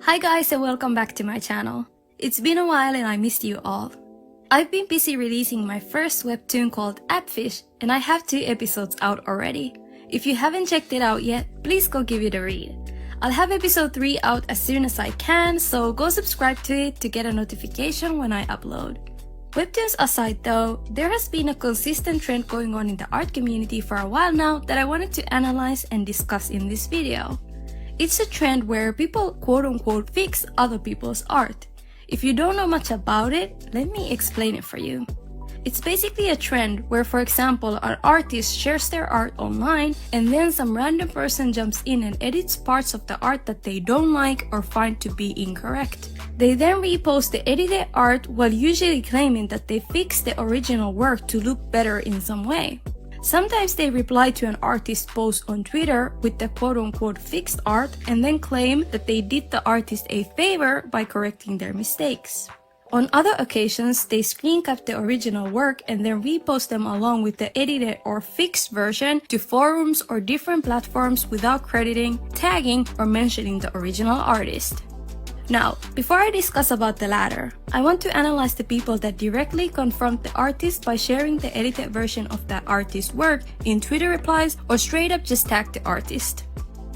Hi guys and welcome back to my channel. It's been a while and I missed you all. I've been busy releasing my first webtoon called APPFISH and I have 2 episodes out already. If you haven't checked it out yet, please go give it a read. I'll have episode 3 out as soon as I can, so go subscribe to it to get a notification when I upload. Webtoons aside though, there has been a consistent trend going on in the art community for a while now that I wanted to analyze and discuss in this video. It's a trend where people quote-unquote fix other people's art. If you don't know much about it, let me explain it for you. It's basically a trend where, for example, an artist shares their art online and then some random person jumps in and edits parts of the art that they don't like or find to be incorrect. They then repost the edited art while usually claiming that they fixed the original work to look better in some way. Sometimes they reply to an artist's post on Twitter with the quote-unquote fixed art and then claim that they did the artist a favor by correcting their mistakes. On other occasions, they screen cap the original work and then repost them along with the edited or fixed version to forums or different platforms without crediting, tagging, or mentioning the original artist. Now, before I discuss about the latter, I want to analyze the people that directly confront the artist by sharing the edited version of that artist's work in Twitter replies or straight up just tag the artist.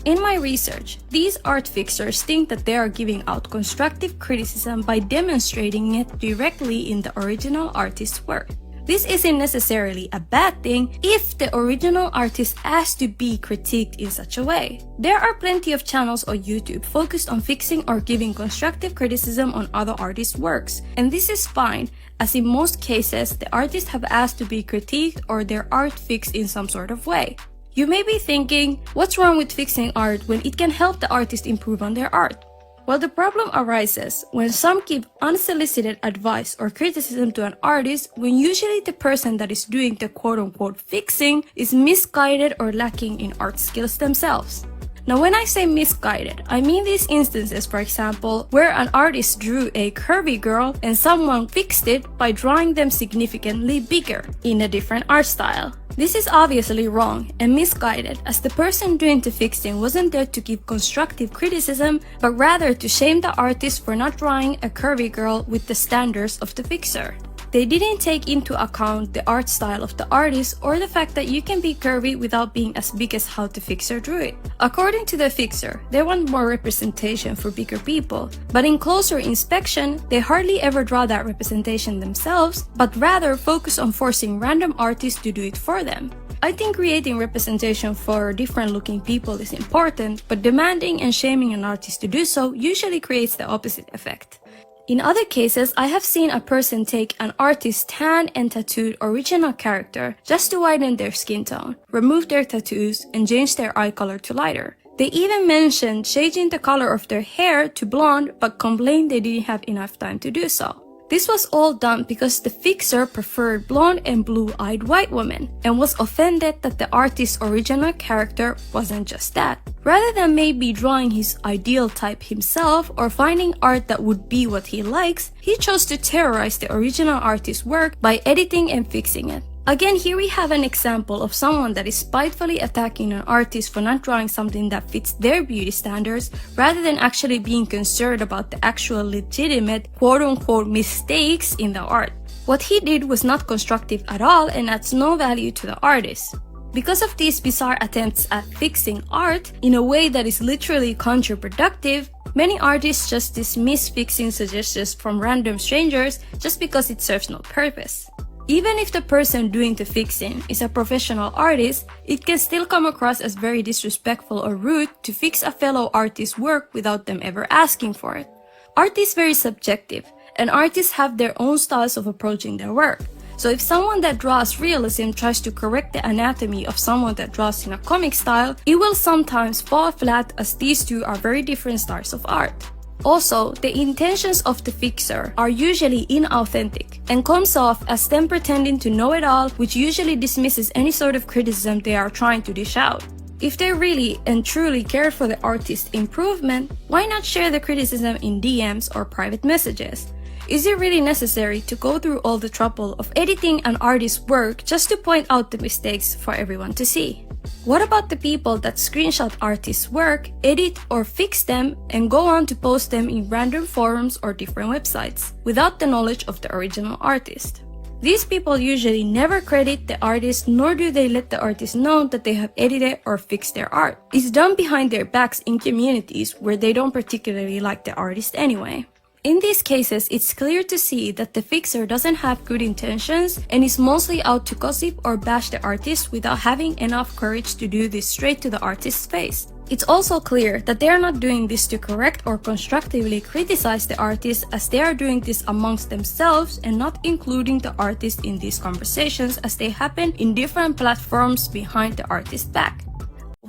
In my research, these art fixers think that they are giving out constructive criticism by demonstrating it directly in the original artist's work. This isn't necessarily a bad thing if the original artist asks to be critiqued in such a way. There are plenty of channels on YouTube focused on fixing or giving constructive criticism on other artists' works, and this is fine, as in most cases the artists have asked to be critiqued or their art fixed in some sort of way. You may be thinking, what's wrong with fixing art when it can help the artist improve on their art? Well, the problem arises when some give unsolicited advice or criticism to an artist when usually the person that is doing the quote-unquote fixing is misguided or lacking in art skills themselves. Now, when I say misguided, I mean these instances, for example, where an artist drew a curvy girl and someone fixed it by drawing them significantly bigger in a different art style. This is obviously wrong and misguided, as the person doing the fixing wasn't there to give constructive criticism, but rather to shame the artist for not drawing a curvy girl with the standards of the fixer. They didn't take into account the art style of the artist or the fact that you can be curvy without being as big as how the fixer drew it. According to the fixer, they want more representation for bigger people, but in closer inspection, they hardly ever draw that representation themselves, but rather focus on forcing random artists to do it for them. I think creating representation for different looking people is important, but demanding and shaming an artist to do so usually creates the opposite effect. In other cases, I have seen a person take an artist's tan and tattooed original character just to widen their skin tone, remove their tattoos, and change their eye color to lighter. They even mentioned changing the color of their hair to blonde but complained they didn't have enough time to do so. This was all done because the fixer preferred blonde and blue-eyed white women and was offended that the artist's original character wasn't just that. Rather than maybe drawing his ideal type himself or finding art that would be what he likes, he chose to terrorize the original artist's work by editing and fixing it. Again, here we have an example of someone that is spitefully attacking an artist for not drawing something that fits their beauty standards rather than actually being concerned about the actual legitimate quote-unquote mistakes in the art. What he did was not constructive at all and adds no value to the artist. Because of these bizarre attempts at fixing art in a way that is literally counterproductive, many artists just dismiss fixing suggestions from random strangers just because it serves no purpose. Even if the person doing the fixing is a professional artist, it can still come across as very disrespectful or rude to fix a fellow artist's work without them ever asking for it. Art is very subjective, and artists have their own styles of approaching their work. So if someone that draws realism tries to correct the anatomy of someone that draws in a comic style, it will sometimes fall flat, as these two are very different styles of art. Also, the intentions of the fixer are usually inauthentic and comes off as them pretending to know it all, which usually dismisses any sort of criticism they are trying to dish out. If they really and truly cared for the artist's improvement, why not share the criticism in DMs or private messages? Is it really necessary to go through all the trouble of editing an artist's work just to point out the mistakes for everyone to see? What about the people that screenshot artists' work, edit or fix them, and go on to post them in random forums or different websites, without the knowledge of the original artist? These people usually never credit the artist, nor do they let the artist know that they have edited or fixed their art. It's done behind their backs in communities where they don't particularly like the artist anyway. In these cases, it's clear to see that the fixer doesn't have good intentions and is mostly out to gossip or bash the artist without having enough courage to do this straight to the artist's face. It's also clear that they are not doing this to correct or constructively criticize the artist, as they are doing this amongst themselves and not including the artist in these conversations, as they happen in different platforms behind the artist's back.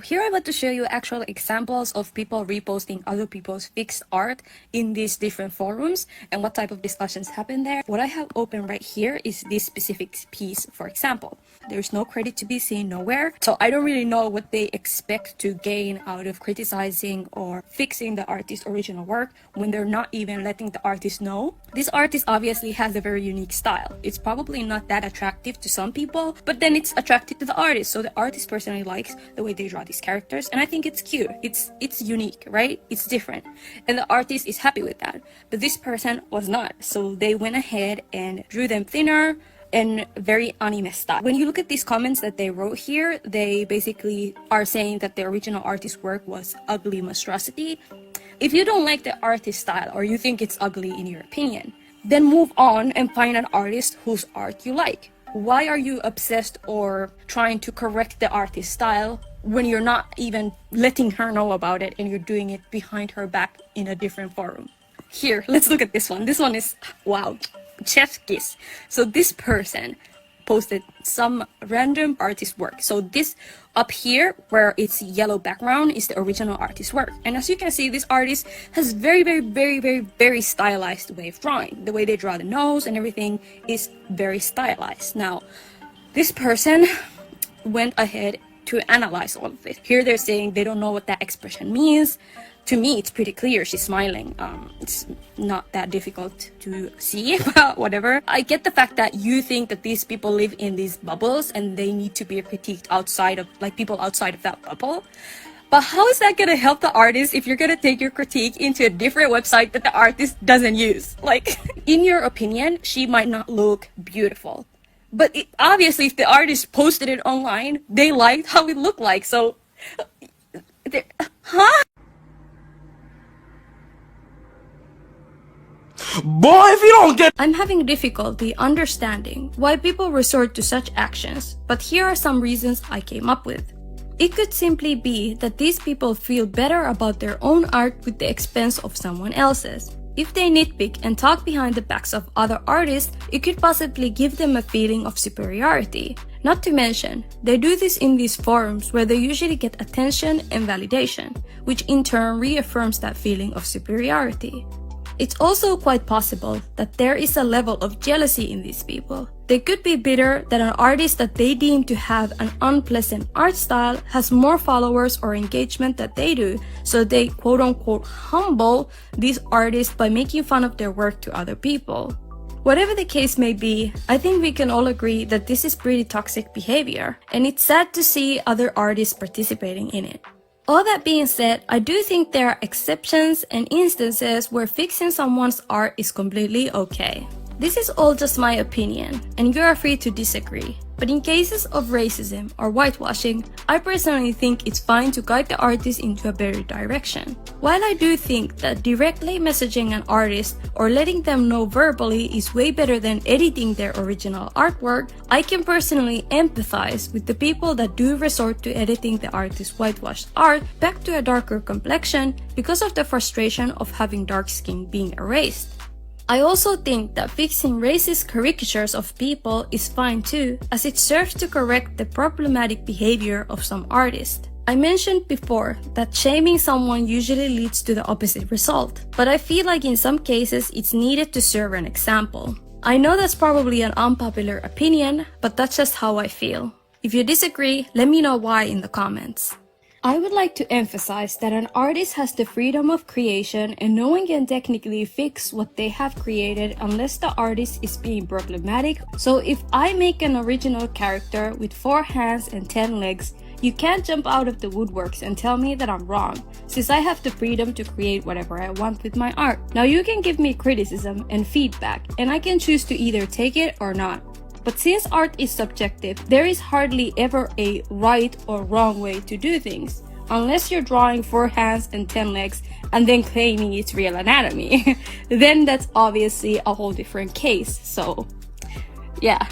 Here I want to show you actual examples of people reposting other people's fixed art in these different forums and what type of discussions happen there. What I have open right here is this specific piece, for example. There's no credit to be seen nowhere, so I don't really know what they expect to gain out of criticizing or fixing the artist's original work when they're not even letting the artist know. This artist obviously has a very unique style. It's probably not that attractive to some people, but then it's attractive to the artist, so the artist personally likes the way they draw these characters, and I think it's cute. It's unique, right? It's different, and the artist is happy with that. But this person was not, so they went ahead and drew them thinner and very anime style. When you look at these comments that they wrote here, they basically are saying that the original artist's work was ugly monstrosity. If you don't like the artist style, or you think it's ugly in your opinion, then move on and find an artist whose art you like. Why are you obsessed or trying to correct the artist's style when you're not even letting her know about it and you're doing it behind her back in a different forum? Here, let's look at this one. This one is, wow, chef's kiss. So this person posted some random artist work. So this up here where it's yellow background is the original artist's work. And as you can see, this artist has very stylized way of drawing. The way they draw the nose and everything is very stylized. Now, this person went ahead to analyze all of this. Here they're saying they don't know what that expression means. To me, it's pretty clear. She's smiling. It's not that difficult to see, but whatever. I get the fact that you think that these people live in these bubbles and they need to be critiqued outside of, like, people outside of that bubble. But how is that going to help the artist if you're going to take your critique into a different website that the artist doesn't use? Like, in your opinion, she might not look beautiful. But obviously, if the artist posted it online, they liked how it looked like. So, huh? Boy, if you don't get... I'm having difficulty understanding why people resort to such actions, but here are some reasons I came up with. It could simply be that these people feel better about their own art with the expense of someone else's. If they nitpick and talk behind the backs of other artists, it could possibly give them a feeling of superiority. Not to mention, they do this in these forums where they usually get attention and validation, which in turn reaffirms that feeling of superiority. It's also quite possible that there is a level of jealousy in these people. They could be bitter that an artist that they deem to have an unpleasant art style has more followers or engagement than they do, so they quote-unquote humble these artists by making fun of their work to other people. Whatever the case may be, I think we can all agree that this is pretty toxic behavior, and it's sad to see other artists participating in it. All that being said, I do think there are exceptions and instances where fixing someone's art is completely okay. This is all just my opinion, and you are free to disagree. But in cases of racism or whitewashing, I personally think it's fine to guide the artist into a better direction. While I do think that directly messaging an artist or letting them know verbally is way better than editing their original artwork, I can personally empathize with the people that do resort to editing the artist's whitewashed art back to a darker complexion because of the frustration of having dark skin being erased. I also think that fixing racist caricatures of people is fine too, as it serves to correct the problematic behavior of some artists. I mentioned before that shaming someone usually leads to the opposite result, but I feel like in some cases it's needed to serve an example. I know that's probably an unpopular opinion, but that's just how I feel. If you disagree, let me know why in the comments. I would like to emphasize that an artist has the freedom of creation and no one can technically fix what they have created unless the artist is being problematic. So if I make an original character with 4 hands and 10 legs, you can't jump out of the woodworks and tell me that I'm wrong, since I have the freedom to create whatever I want with my art. Now you can give me criticism and feedback, and I can choose to either take it or not. But since art is subjective, there is hardly ever a right or wrong way to do things, unless you're drawing 4 hands and 10 legs and then claiming it's real anatomy. Then that's obviously a whole different case, so yeah.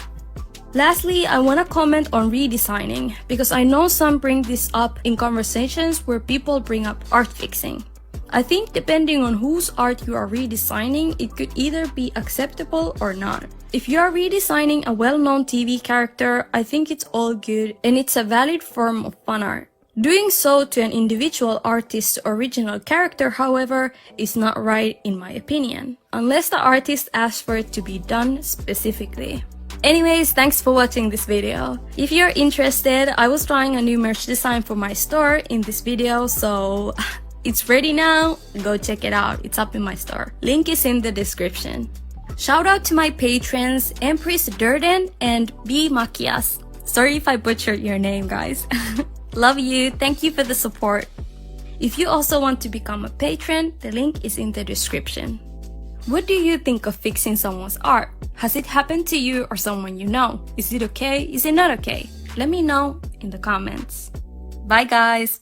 Lastly, I want to comment on redesigning, because I know some bring this up in conversations where people bring up art fixing. I think depending on whose art you are redesigning, it could either be acceptable or not. If you are redesigning a well-known TV character, I think it's all good and it's a valid form of fan art. Doing so to an individual artist's original character, however, is not right in my opinion, unless the artist asks for it to be done specifically. Anyways, thanks for watching this video. If you're interested, I was trying a new merch design for my store in this video, so it's ready now. Go check it out. It's up in my store. Link is in the description. Shout out to my patrons, Empress Durden and B Makias. Sorry if I butchered your name, guys. Love you. Thank you for the support. If you also want to become a patron, the link is in the description. What do you think of fixing someone's art? Has it happened to you or someone you know? Is it okay? Is it not okay? Let me know in the comments. Bye guys!